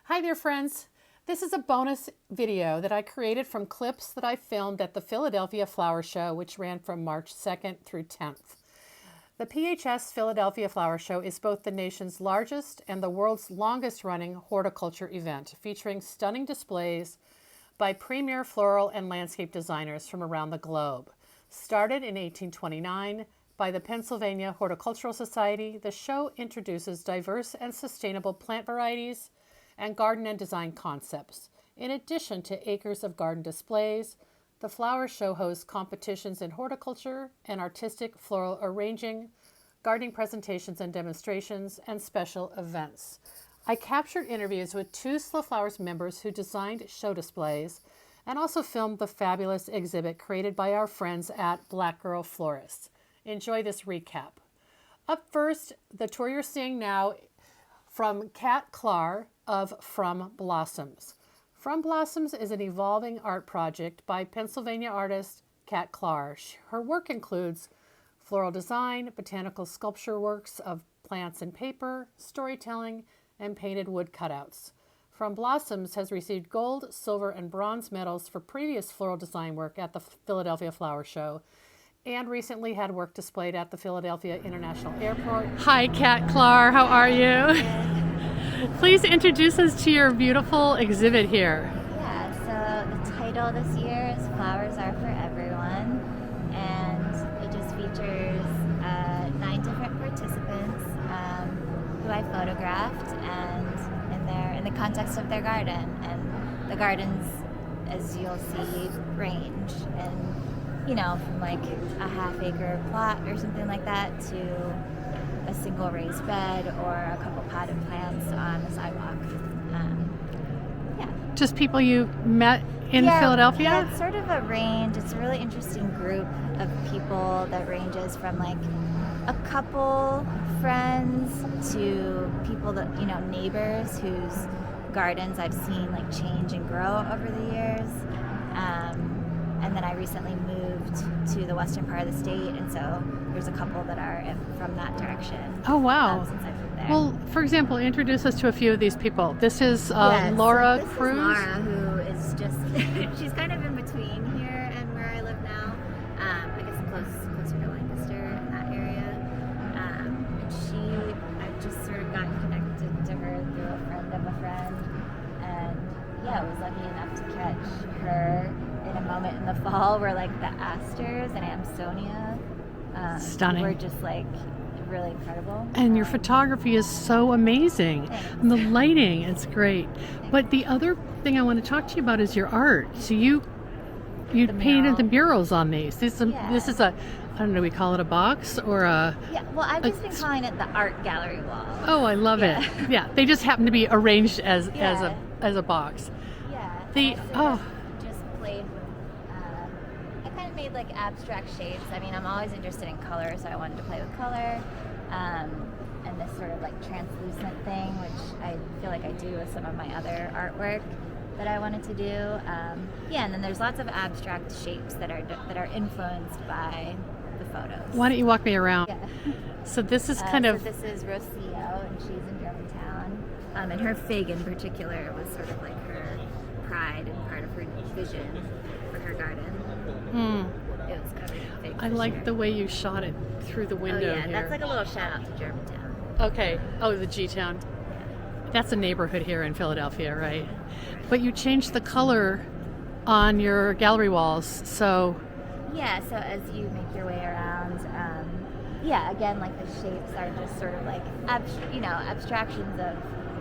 Hi there, friends. This is a bonus video that I created from clips that I filmed at the Philadelphia Flower Show, which ran from March 2nd through 10th. The PHS Philadelphia Flower Show is both the nation's largest and the world's longest running horticulture event, featuring stunning displays by premier floral and landscape designers from around the globe. Started in 1829 by the Pennsylvania Horticultural Society, the show introduces diverse and sustainable plant varieties and garden and design concepts. In addition to acres of garden displays, the flower show hosts competitions in horticulture and artistic floral arranging, gardening presentations and demonstrations, and special events. I captured interviews with two Slow Flowers members who designed show displays and also filmed the fabulous exhibit created by our friends at Black Girl Florists. Enjoy this recap. Up first, the tour you're seeing now from Kat Klar of From Blossoms. From Blossoms is an evolving art project by Pennsylvania artist Kat Klar. Her work includes floral design, botanical sculpture works of plants and paper, storytelling, and painted wood cutouts. From Blossoms has received gold, silver, and bronze medals for previous floral design work at the Philadelphia Flower Show, and recently had work displayed at the Philadelphia International Airport. Hi, Kat Klar. How are you? Please introduce us to your beautiful exhibit here. Yeah, so the title this year is Flowers Are for Everyone, and it just features 9 different participants who I photographed and in the context of their garden. And the gardens, as you'll see, range and from like a half-acre plot or something like that to a single raised bed or a couple potted plants on the sidewalk. Just people you met in Philadelphia? Yeah, it's sort of a range. It's a really interesting group of people that ranges from like a couple friends to people that, neighbors whose gardens I've seen like change and grow over the years. And then I recently moved to the western part of the state, and so there's a couple that are from that direction. Oh, wow. Since I moved there. Well, for example, introduce us to a few of these people. This is Laura so this Cruz. Is Laura, who is just, she's kind of in between here and where I live now. I guess closer to Lancaster in that area. And I've just sort of gotten connected to her through a friend of a friend. And I was lucky enough to catch her in a moment in the fall where like the asters and Amsonia stunning. Were just like really incredible. And your photography is so amazing. Thanks. And the lighting, it's great. But the other thing I want to talk to you about is your art. So you painted the murals on these. This is a, I don't know, we call it a box or a... Yeah, well, I've just been calling it the art gallery wall. Oh, I love it. Yeah, they just happen to be arranged as a box. Yeah. Just played with, I kind of made like abstract shapes. I mean, I'm always interested in color, so I wanted to play with color. And this sort of like translucent thing, which I feel like I do with some of my other artwork that I wanted to do. And then there's lots of abstract shapes that are influenced by the photos. Why don't you walk me around? Yeah. So this is this is Rocio, and she's in Germantown. And her fig in particular was sort of like her pride and part of her vision for her garden. It was covered in figs. I like the way you shot it through the window here. That's like a little shout out to Germantown. Okay. Oh, the G-Town. That's a neighborhood here in Philadelphia, right? But you changed the color on your gallery walls, so... Yeah, so as you make your way around, again, like the shapes are just sort of like, abstractions of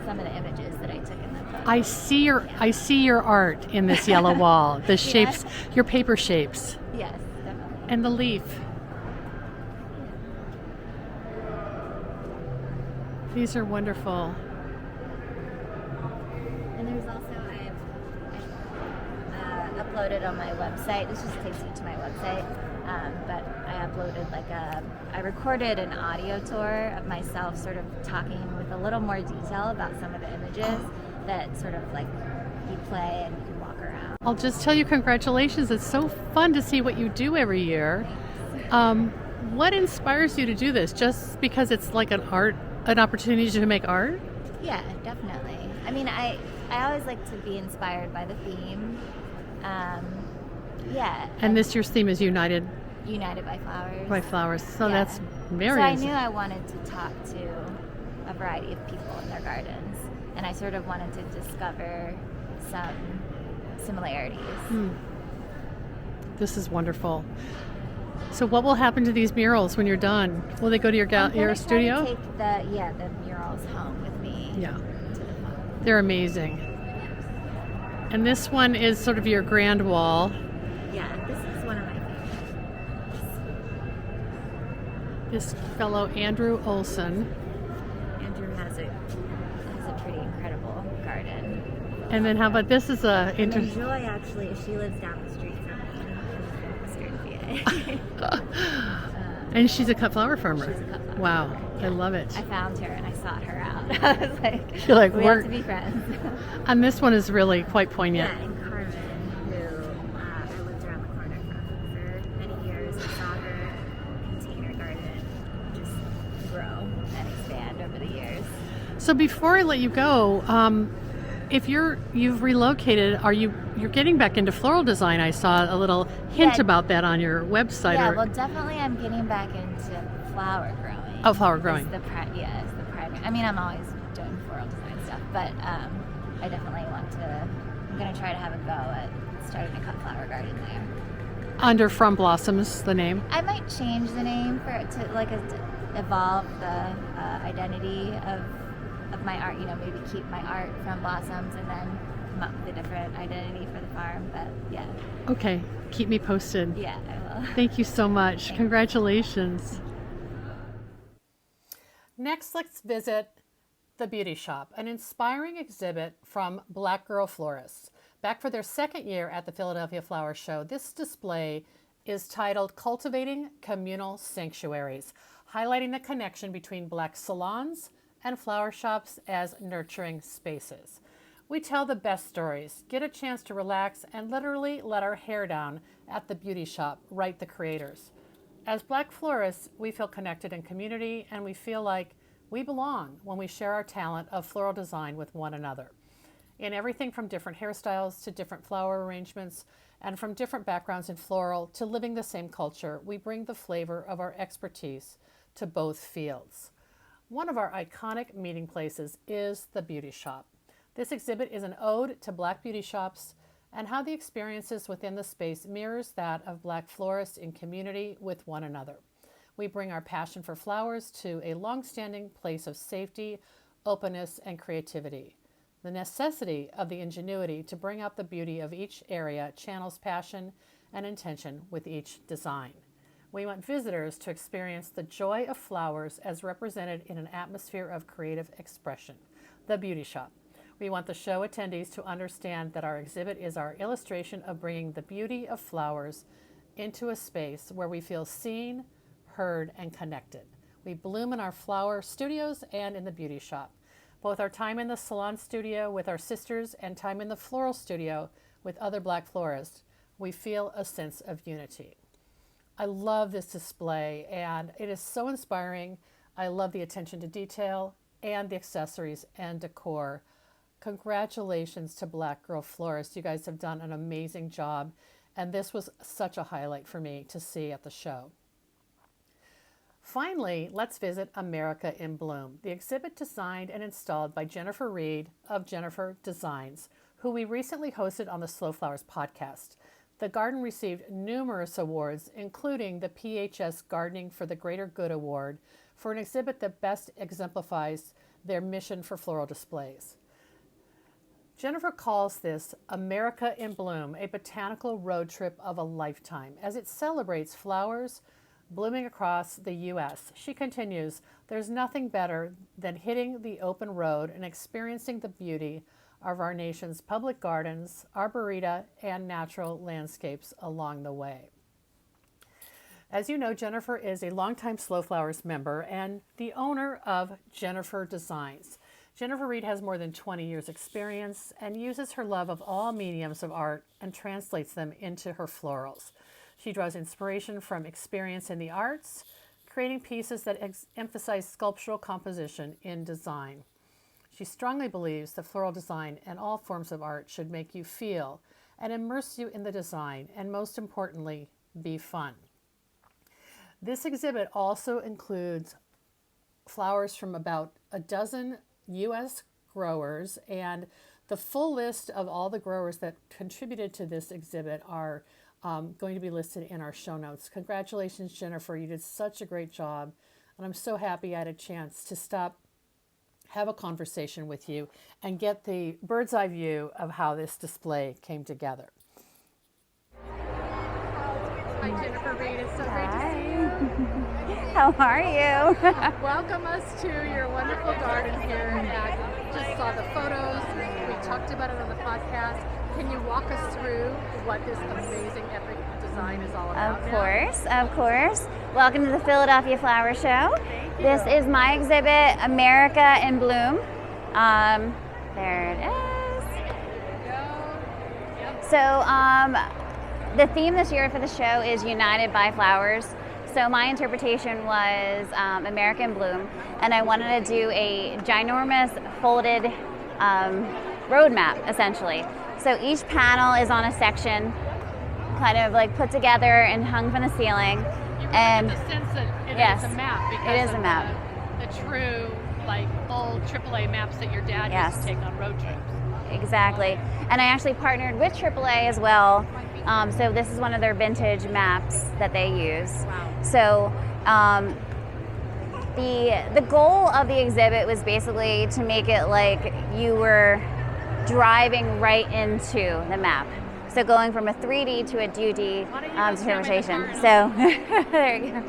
some of the images that I took in the photo. I see your art in this yellow wall. The shapes, your paper shapes. Yes, definitely. And the leaf. These are wonderful. And there's also, I've uploaded on my website, this just takes you to my website, but I uploaded I recorded an audio tour of myself sort of talking with a little more detail about some of the images that sort of like you play and you can walk around. I'll just tell you congratulations. It's so fun to see what you do every year. What inspires you to do this? Just because it's like an opportunity to make art? Yeah, definitely. I mean, I always like to be inspired by the theme. Yeah. And this year's theme is United United by Flowers. by Flowers. So Yeah. that's very So I knew I wanted to talk to a variety of people in their gardens, and I sort of wanted to discover some similarities. This is wonderful. So what will happen to these murals when you're done? Will they go to your I'm gonna studio? try to take the murals home with me. Yeah. To the farm. They're amazing. And this one is sort of your grand wall. Yeah, this is one of my favorites. This fellow Andrew Olson. Andrew has a pretty incredible garden. And then how about this is a And then Joy, actually, she lives down the street from me in Western PA. and she's a cut flower farmer. She's a cut flower Wow, farmer, I yeah. love it. I found her and I sought her out. I was like, You're like, we have to be friends. And this one is really quite poignant. Yeah, and Carmen, who I lived around the corner from for many years. I saw her container garden just grow and expand over the years. So before I let you go, if you've relocated, you're getting back into floral design? I saw a little hint about that on your website. Yeah, well, definitely I'm getting back into flower growing. Oh, flower growing. Is the primary. I mean, I'm always doing floral design stuff, but I definitely I'm going to try to have a go at starting a cut flower garden there. Under From Blossoms, the name? I might change the name for it to evolve the identity of my art, maybe keep my art from Blossoms and then come up with a different identity for the farm, but yeah. Okay, keep me posted. Yeah, I will. Thank you so much. Congratulations. Next, let's visit the Beauty Shop, an inspiring exhibit from Black Girl Florists. Back for their second year at the Philadelphia Flower Show, this display is titled Cultivating Communal Sanctuaries, highlighting the connection between Black salons and flower shops as nurturing spaces. We tell the best stories, get a chance to relax, and literally let our hair down at the Beauty Shop, write the creators. As Black florists, we feel connected in community, and we feel like we belong when we share our talent of floral design with one another. In everything from different hairstyles to different flower arrangements, and from different backgrounds in floral to living the same culture, we bring the flavor of our expertise to both fields. One of our iconic meeting places is the Beauty Shop. This exhibit is an ode to Black beauty shops and how the experiences within the space mirrors that of Black florists in community with one another. We bring our passion for flowers to a long-standing place of safety, openness, and creativity. The necessity of the ingenuity to bring out the beauty of each area channels passion and intention with each design. We want visitors to experience the joy of flowers as represented in an atmosphere of creative expression, the Beauty Shop. We want the show attendees to understand that our exhibit is our illustration of bringing the beauty of flowers into a space where we feel seen, heard, and connected. We bloom in our flower studios and in the Beauty Shop. Both our time in the salon studio with our sisters and time in the floral studio with other Black florists, we feel a sense of unity. I love this display, and it is so inspiring. I love the attention to detail and the accessories and decor. Congratulations to Black Girl Florists. You guys have done an amazing job, and this was such a highlight for me to see at the show. Finally, let's visit America in Bloom, the exhibit designed and installed by Jennifer Reed of Jennifer Designs, who we recently hosted on the Slow Flowers podcast. The garden received numerous awards, including the PHS Gardening for the Greater Good Award for an exhibit that best exemplifies their mission for floral displays. Jennifer calls this America in Bloom, a botanical road trip of a lifetime, as it celebrates flowers blooming across the U.S. She continues, there's nothing better than hitting the open road and experiencing the beauty of our nation's public gardens, arboreta, and natural landscapes along the way. As you know, Jennifer is a longtime Slow Flowers member and the owner of Jennifer Designs. Jennifer Reed has more than 20 years experience and uses her love of all mediums of art and translates them into her florals. She draws inspiration from experience in the arts, creating pieces that emphasize sculptural composition in design. She strongly believes that floral design and all forms of art should make you feel and immerse you in the design, and most importantly, be fun. This exhibit also includes flowers from about a dozen U.S. growers, and the full list of all the growers that contributed to this exhibit are going to be listed in our show notes. Congratulations, Jennifer. You did such a great job, and I'm so happy I had a chance to stop, have a conversation with you, and get the bird's eye view of how this display came together. Hi, Jennifer Reed. It's so great to see you. How are you? Welcome us to your wonderful garden here. And just saw the photos. We talked about it on the podcast. Can you walk us through what this amazing epic design is all about? Of course. Welcome to the Philadelphia Flower Show. This is my exhibit, America in Bloom. There it is. So the theme this year for the show is United by Flowers. So my interpretation was America in Bloom, and I wanted to do a ginormous folded road map, essentially. So each panel is on a section, kind of like put together and hung from the ceiling. You and get the sense that it yes, is a map because it is a map. The true, like, old AAA maps that your dad Yes. used to take on road trips. Exactly. And I actually partnered with AAA as well. So this is one of their vintage maps that they use. Wow. So the goal of the exhibit was basically to make it like you were driving right into the map. So going from a 3D to a 2D interpretation. So there you go. And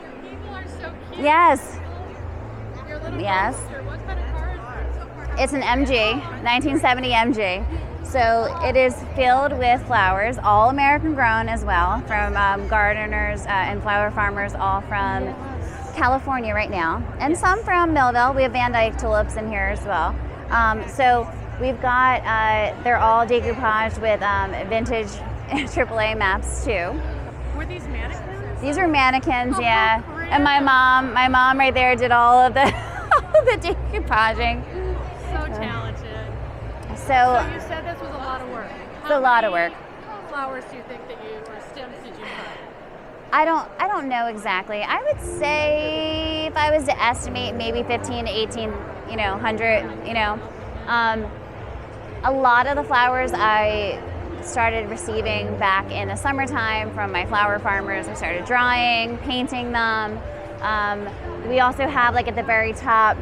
your people are so cute. Yes. Your little Yes. poster. What kind of car is It's an MG, 1970 MG. So it is filled with flowers, all American grown as well, from gardeners and flower farmers all from California right now, and some from Millville. We have Van Dyke tulips in here as well. So we've got, they're all decoupaged with vintage AAA maps too. Were these mannequins? These are mannequins, Oh, yeah. how And my mom right there did all of the, all the decoupaging. So talented. So You said this was a lot of work. it's a lot of work. Flowers do you think that you, or stems did you cut? I don't know exactly. I would say if I was to estimate, maybe 15 to 18, 100, a lot of the flowers I started receiving back in the summertime from my flower farmers. I started drying, painting them. We also have, like, at the very top,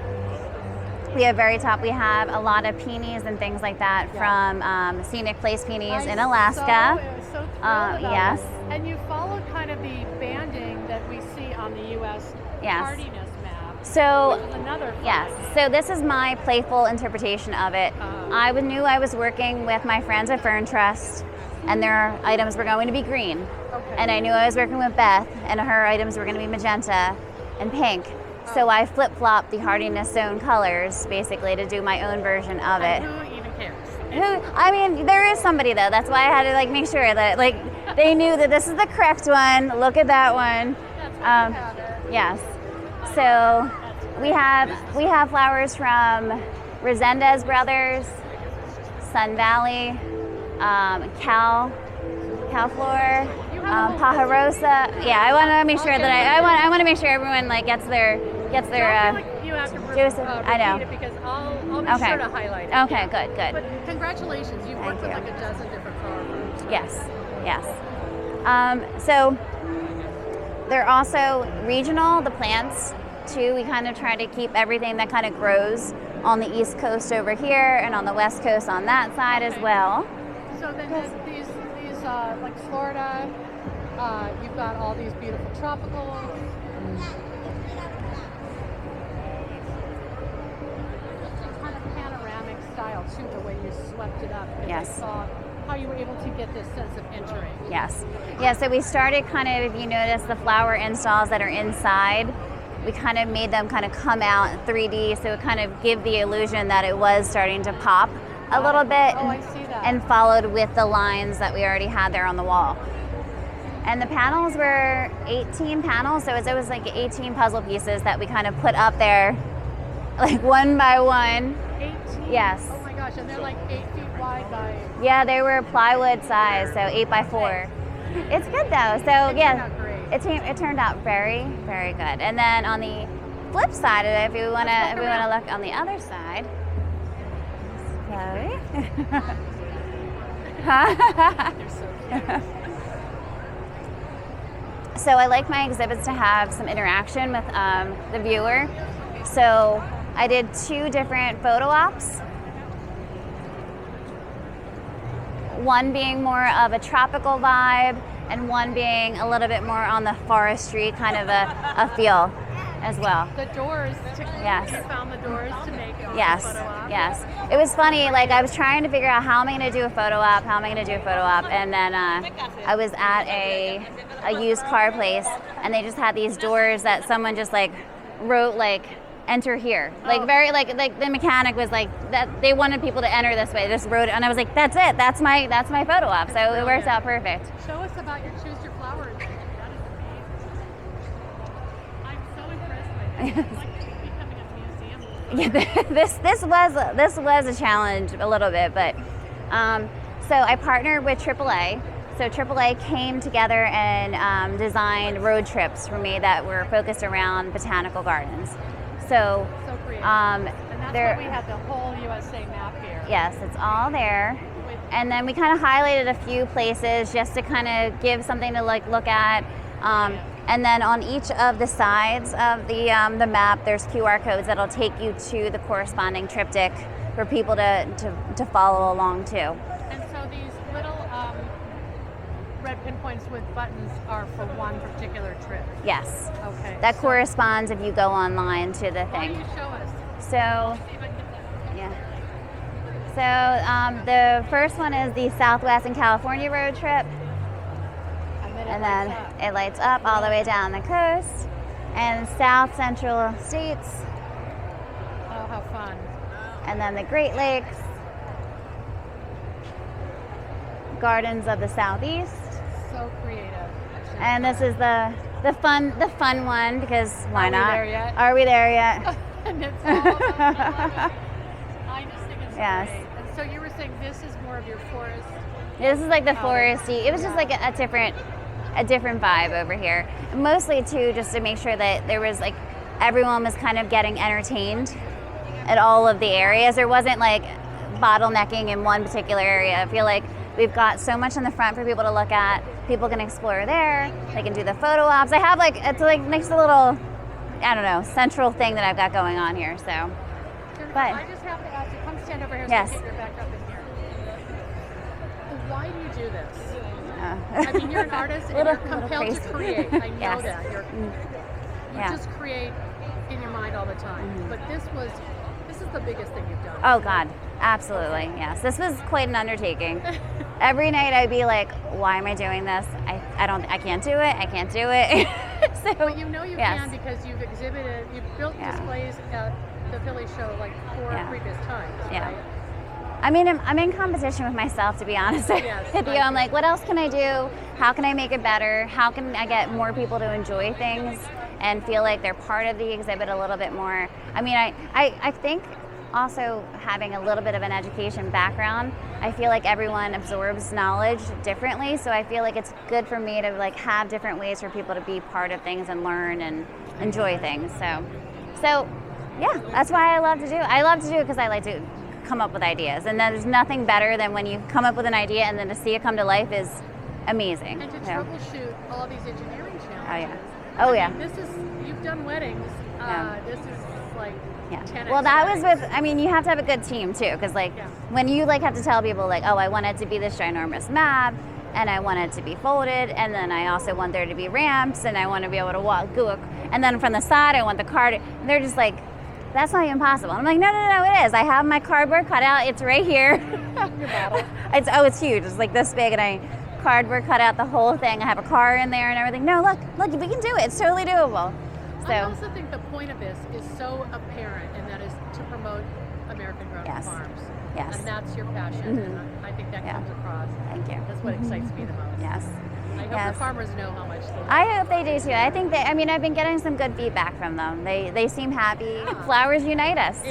we have a lot of peonies and things like that from Scenic Place Peonies in Alaska. So Yes. And you followed kind of the banding that we see on the U.S. Yes. hardiness map. So Which is another fun. yes, so this is my playful interpretation of it. I knew I was working with my friends at Fern Trust, and their items were going to be green. Okay. And I knew I was working with Beth, and her items were going to be magenta and pink. So I flip-flopped the hardiness zone colors, basically, to do my own version of it. And who even cares? I mean, there is somebody though. That's why I had to make sure that they knew that this is the correct one. Look at that one. That's why you have it. Yes. So we have flowers from Resendez Brothers, Sun Valley, Cal Flor, Pajarosa. Yeah, I want to make sure that I want to make sure everyone gets their. I feel like you have to Joseph, repeat I know. it because I'll be Okay. sure to highlight it. Okay, good. But congratulations, you've worked with Thank like a dozen different flower groups. Yes. So they're also regional, the plants too. We kind of try to keep everything that kind of grows on the East Coast over here and on the West Coast on that side as well. So then these like Florida, you've got all these beautiful tropicals. Kind of panoramic style too, the way you swept it up. And Yes. I saw how you were able to get this sense of entering. Yes. Yeah, so we started kind of, if you notice, the flower installs that are inside, we kind of made them kind of come out in 3D, so it kind of give the illusion that it was starting to pop a little bit. Oh, I see that. And followed with the lines that we already had there on the wall. And the panels were 18 panels, so it was like 18 puzzle pieces that we kind of put up there like 1 by 1. 18? Yes. Oh my gosh, and they're like 8 feet wide by... Yeah, they were plywood size, so 8 by 4. It's good though. So It yeah, turned out great. it turned out very, very good. And then on the flip side of it, if we want to look on the other side, Chloe. They're so cute. So I like my exhibits to have some interaction with the viewer. So I did 2 different photo ops. One being more of a tropical vibe, and one being a little bit more on the forestry kind of a feel as well. The doors, Yes. you found the doors to make a Yes, photo op? yes. It was funny, like I was trying to figure out how am I going to do a photo op, and then I was at a used car place, and they just had these doors that someone just like wrote like enter here, like very like the mechanic was like that they wanted people to enter this way. They just wrote it, and I was like, that's it, that's my photo op. So it works out perfect. Show us about your Choose Your Flowers. That is amazing. I'm so impressed by that. It's like becoming a museum. Yeah, this was a challenge a little bit, but so I partnered with AAA. So AAA came together and designed road trips for me that were focused around botanical gardens. So creative. um, And that's there, why we have the whole USA map here. yes, it's all there. And then we kind of highlighted a few places just to kind of give something to like look at. And then on each of the sides of the map, there's QR codes that'll take you to the corresponding triptych for people to follow along too. And so these little red pinpoints with buttons are for one particular trip. Yes. Okay. That corresponds if you go online to the Why don't thing. you show us? So, yeah. So the first one is the Southwest and California road trip. And then it lights up all the way down the coast. And South Central States. Oh, how fun. And then the Great Lakes. Gardens of the Southeast. So creative. And this is the fun one, because why not? Are we there yet? Are we there yet? And it's all about I just think it's Yes. great. And so you were saying this is more of your forest. This is like the foresty. It was just like a different vibe over here. Mostly too, just to make sure that there was like everyone was kind of getting entertained at all of the areas. There wasn't like bottlenecking in one particular area. I feel like we've got so much in the front for people to look at. People can explore there. They can do the photo ops. I have like, it's like next a little, I don't know, central thing that I've got going on here. So, but I just have to ask you, come stand over here Yes. so you can get your back up in here. Why do you do this? I mean, you're an artist and you're compelled to create. I know Yes. that. You Yeah. just create in your mind all the time. But this is the biggest thing you've done. Oh God, absolutely, yes. This was quite an undertaking. Every night I'd be like, why am I doing this? I can't do it. I can't do it. So, But you know you yes. can because you've exhibited, you've built Yeah. displays at the Philly show like 4 Yeah. previous times, Yeah. right? I mean, I'm in competition with myself, to be honest Yes, with you. I I'm like, what else can I do? How can I make it better? How can I get more people to enjoy things and feel like they're part of the exhibit a little bit more? I mean, I think also having a little bit of an education background, I feel like everyone absorbs knowledge differently. So I feel like it's good for me to like have different ways for people to be part of things and learn and enjoy things. So yeah, that's why I love to do it. I love to do it because I like to come up with ideas, and there's nothing better than when you come up with an idea and then to see it come to life is amazing. And to So, troubleshoot all these engineering challenges. oh yeah. I mean, you've done weddings. Yeah. This is like Yeah. 10x Well, that was weddings. with, I mean, you have to have a good team too, because like Yeah. when you like have to tell people like, oh, I want it to be this ginormous map, and I want it to be folded, and then I also want there to be ramps, and I want to be able to walk, and then from the side I want the card. And they're just like, that's not even possible. I'm like, no, it is. I have my cardboard cut out. It's right here. Your bottle. It's huge. It's like this big, and I cardboard cut out the whole thing. I have a car in there and everything. No, look, we can do it. It's totally doable. I So also think the point of this is so apparent, and that is to promote American-grown Yes. farms. Yes. And that's your passion, and I think that Yeah. comes across. thank you. That's what excites me the most. Yes. I hope Yes. the farmers know how much they love I hope they do too. I think I've been getting some good feedback from them. They seem happy. Flowers unite us.